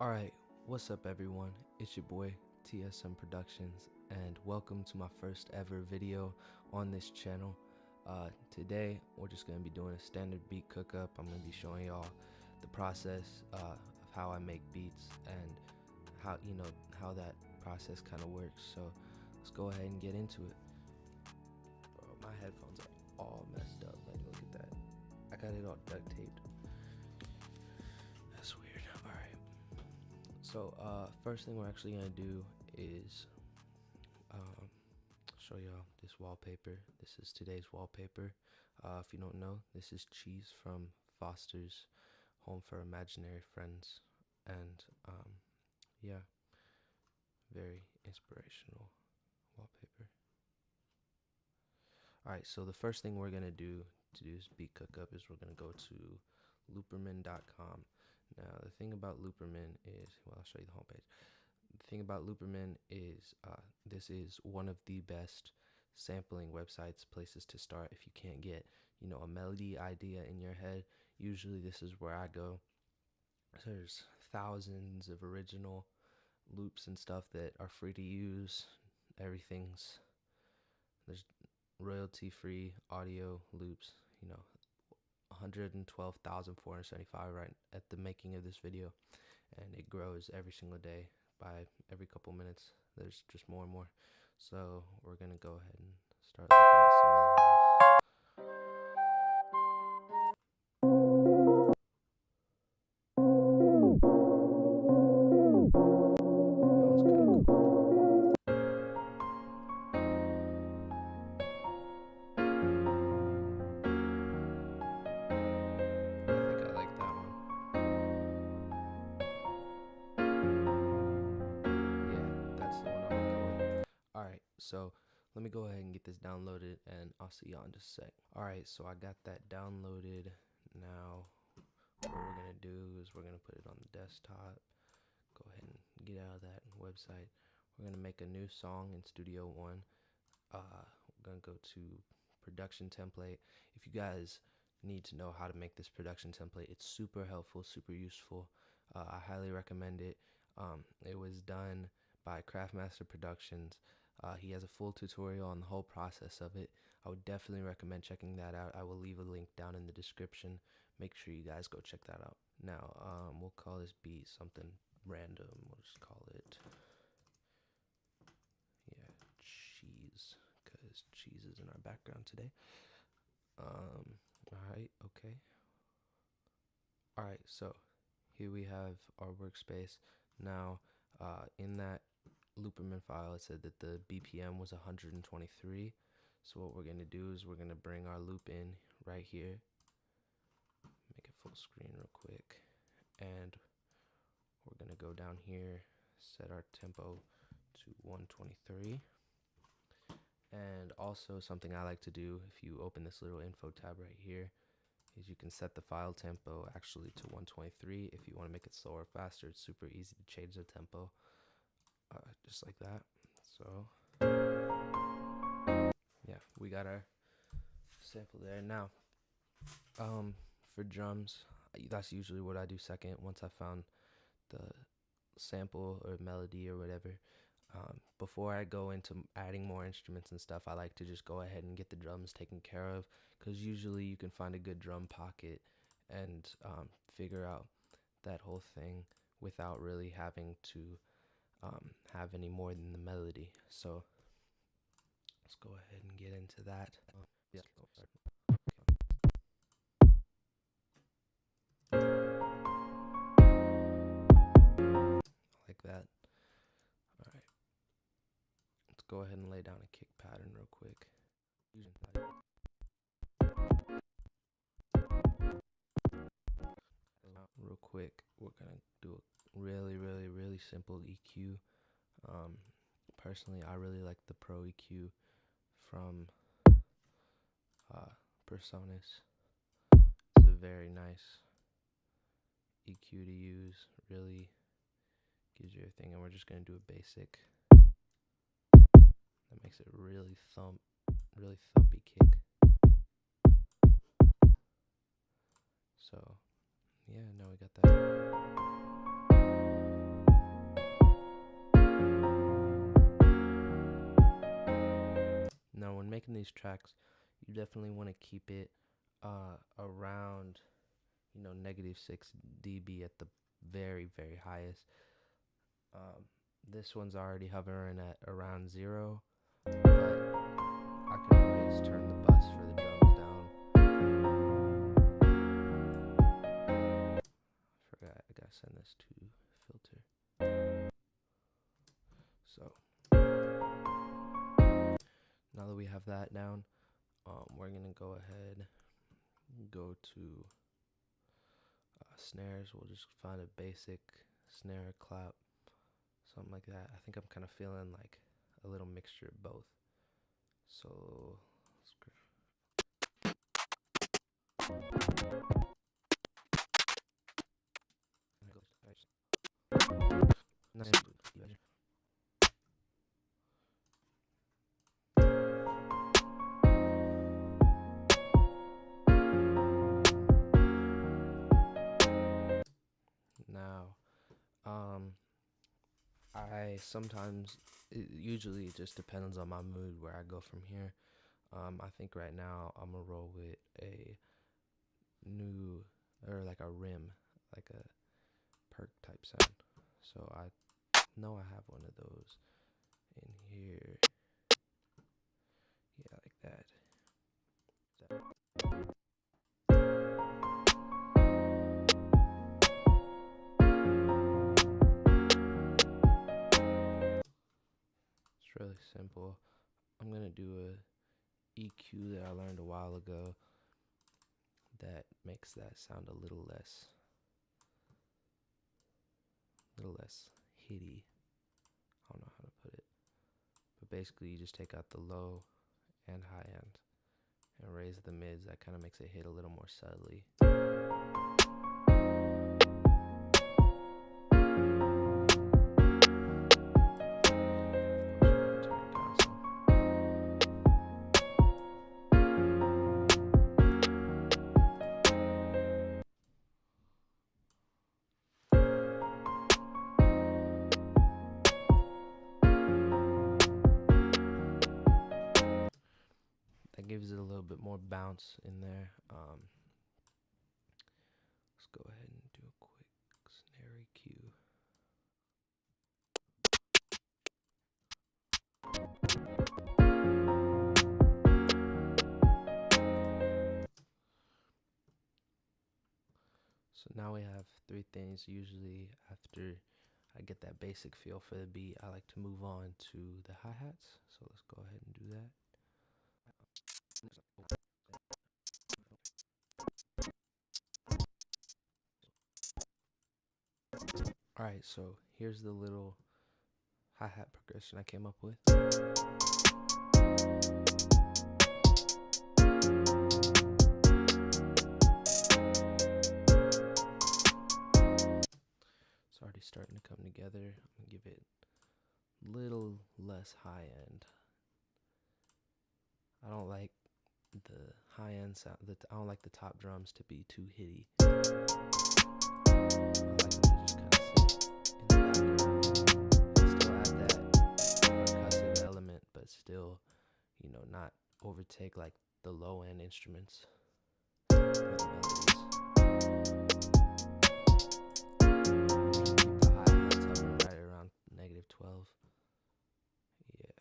Alright, what's up everyone? It's your boy TSM Productions and welcome to my first ever video on this channel. Today we're just going to be doing a standard beat cookup. I'm going to be showing y'all the process of how I make beats and how that process kind of works. So let's go ahead and get into it. Bro, my headphones are all messed up. Like, look at that. I got it all duct taped. That's weird. Alright. So first thing we're actually gonna do is show y'all this wallpaper. This is today's wallpaper. If you don't know, this is Cheese from Foster's Home for Imaginary Friends, and yeah, very inspirational wallpaper. Alright, so the first thing we're gonna do to do this beat cookup is we're gonna go to looperman.com. Now the thing about Looperman is, well, I'll show you the homepage. The thing about Looperman is this is one of the best sampling websites, places to start if you can't get, a melody idea in your head. Usually this is where I go. There's thousands of original loops and stuff that are free to use. There's royalty free audio loops, 112,475 right at the making of this video, and it grows every single day. By every couple minutes there's just more and more, so we're gonna go ahead and start looking at some of Alright, so let me go ahead and get this downloaded and I'll see y'all in just a sec. Alright, so I got that downloaded. Now what we're gonna do is we're gonna put it on the desktop. Go ahead and get out of that website. We're gonna make a new song in Studio One. We're gonna go to production template. If you guys need to know how to make this production template, it's super helpful, super useful. I highly recommend it. It was done by Craftmaster Productions. He has a full tutorial on the whole process of it. I would definitely recommend checking that out. I will leave a link down in the description. Make sure you guys go check that out. Now, we'll call this beat something random. We'll just call it, cheese, because cheese is in our background today. Alright, okay. Alright, so here we have our workspace. Now, in that Looperman file, it said that the BPM was 123. So what we're going to do is we're going to bring our loop in right here. Make it full screen real quick. And we're going to go down here, set our tempo to 123. And also something I like to do, if you open this little info tab right here, is you can set the file tempo actually to 123. If you want to make it slower or faster, it's super easy to change the tempo. Just like that. So yeah, we got our sample there. Now for drums, that's usually what I do second. Once I found the sample or melody or whatever, before I go into adding more instruments and stuff, I like to just go ahead and get the drums taken care of, because usually you can find a good drum pocket and figure out that whole thing without really having to have any more than the melody. So let's go ahead and get into that. Like that. Alright. Let's go ahead and lay down a kick pattern real quick. Real quick, we're gonna do a really simple EQ. Personally, I really like the Pro EQ from Personas. It's a very nice EQ to use. Really gives you everything, and we're just gonna do a basic. That makes it really thumpy kick. So yeah, now we got that. making these tracks, you definitely want to keep it around, -6 dB at the very, very highest. This one's already hovering at around 0, but I can always turn the bus for the drums down. Forgot, I gotta send this to filter. So now that we have that down, we're gonna go ahead and go to snares. We'll just find a basic snare clap, something like that. I think I'm kind of feeling like a little mixture of both. So now, I sometimes, usually it just depends on my mood where I go from here. I think right now I'm gonna roll with a new, or like a rim, like a perk type sound. So I know I have one of those in here. Yeah, like that. It's really simple. I'm gonna do a EQ that I learned a while ago that makes that sound a little less hitty. I don't know how to put it, but basically you just take out the low and high end and raise the mids. That kind of makes it hit a little more subtly. That gives it a little bit more bounce in there. Let's go ahead and do a quick snare EQ. So now we have three things. Usually after I get that basic feel for the beat, I like to move on to the hi-hats. So let's go ahead and do that. Alright, so here's the little hi-hat progression I came up with. It's already starting to come together. I'm gonna give it a little less high end. I don't like the high end sound. I don't like the top drums to be too hitty. I like them to just kind of sit in the background and still add that percussive element, but still, not overtake like the low end instruments or the melodies. Keep the hi-hats hovering right around -12. Yeah.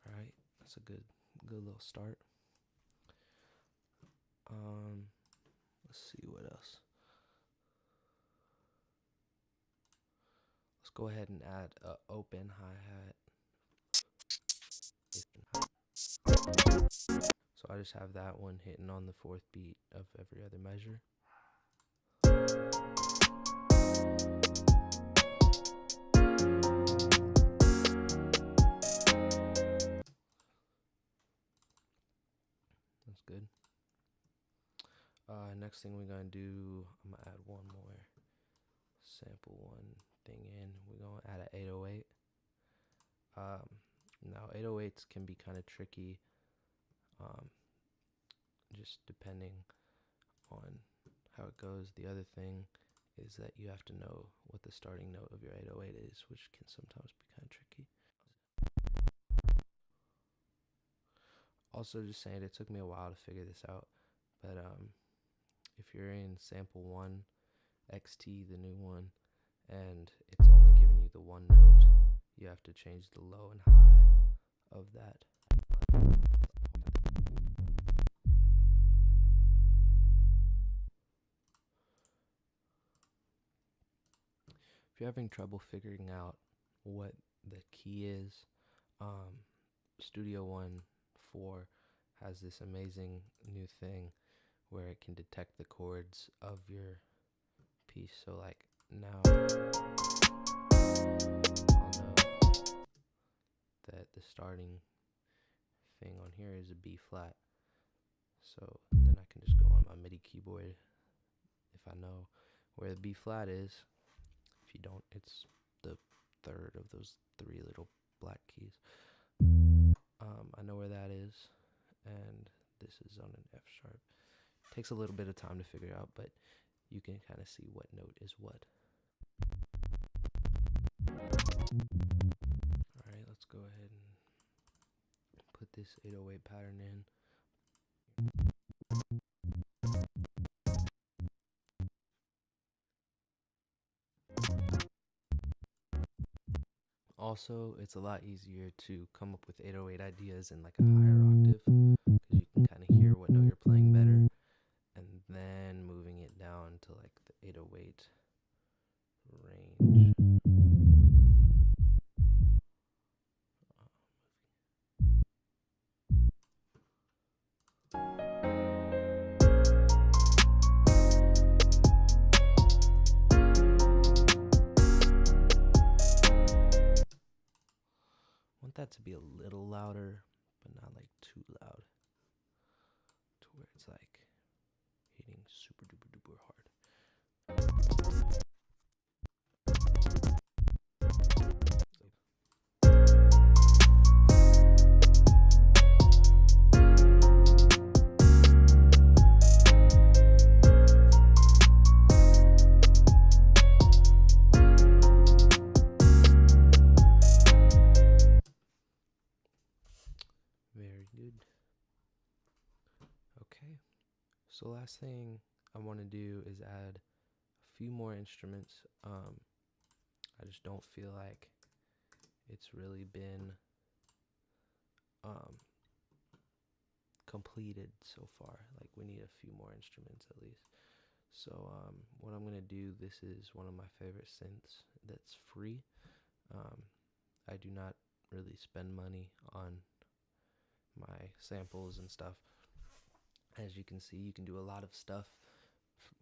Alright, that's a good little start. Let's see what else. Let's go ahead and add an open hi-hat. So I just have that one hitting on the fourth beat of every other measure. That's good. Next thing we're gonna do, I'm gonna add one more sample one thing in. We're gonna add an 808. Now 808s can be kind of tricky, just depending on how it goes. The other thing is that you have to know what the starting note of your 808 is, which can sometimes be kind of tricky. Also, just saying, it took me a while to figure this out, but if you're in sample 1 XT, the new one, and it's only giving you the one note, you have to change the low and high of that. If you're having trouble figuring out what the key is, Studio One 4 has this amazing new thing where it can detect the chords of your piece. So like now I'll know that the starting thing on here is a B flat. So then I can just go on my MIDI keyboard if I know where the B flat is. If you don't, it's the third of those 3 little black keys. I know where that is, and this is on an F sharp. Takes a little bit of time to figure out, but you can kind of see what note is what. Alright, let's go ahead and put this 808 pattern in. Also, it's a lot easier to come up with 808 ideas in like a higher octave, because you can kind of hear what note you're playing better, and then moving it down to like the 808 range. Want that to be a little louder, but not like too loud, to where it's like hitting super duper duper hard. Very good. Okay, so last thing I want to do is add a few more instruments. I just don't feel like it's really been completed so far. Like, we need a few more instruments at least. So what I'm gonna do, this is one of my favorite synths that's free. I do not really spend money on my samples and stuff. As you can see, you can do a lot of stuff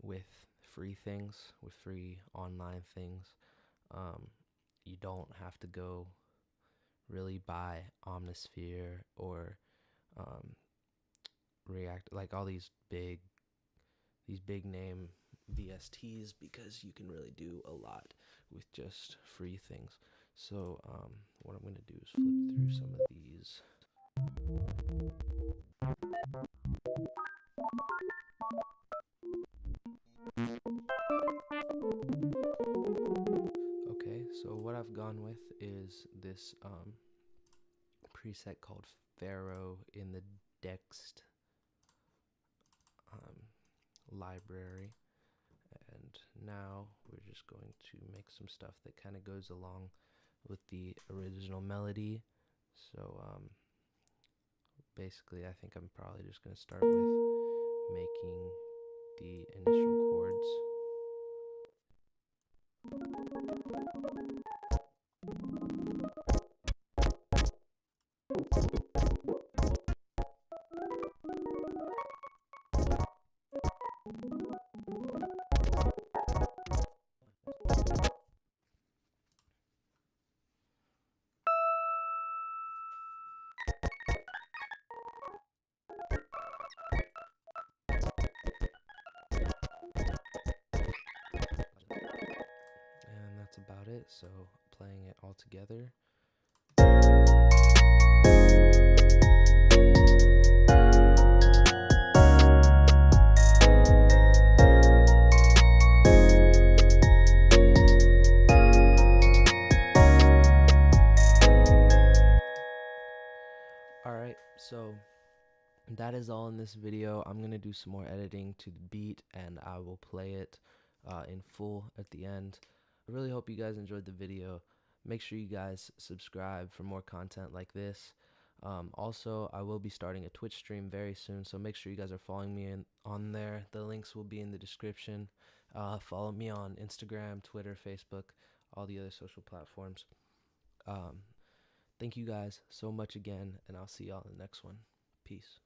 with free things, with free online things. You don't have to go really buy Omnisphere or React, like all these big name VSTs, because you can really do a lot with just free things. So what I'm gonna do is flip through some of these. Okay, so what I've gone with is this preset called Pharaoh in the Dext library, and now we're just going to make some stuff that kind of goes along with the original melody. So basically I think I'm probably just going to start with making the initial chords. And that's about it. So playing it all together. Alright, so that is all in this video. I'm gonna do some more editing to the beat, and I will play it in full at the end. I really hope you guys enjoyed the video. Make sure you guys subscribe for more content like this. Also, I will be starting a Twitch stream very soon, so make sure you guys are following me on there. The links will be in the description. Follow me on Instagram, Twitter, Facebook, all the other social platforms. Thank you guys so much again, and I'll see y'all in the next one. Peace.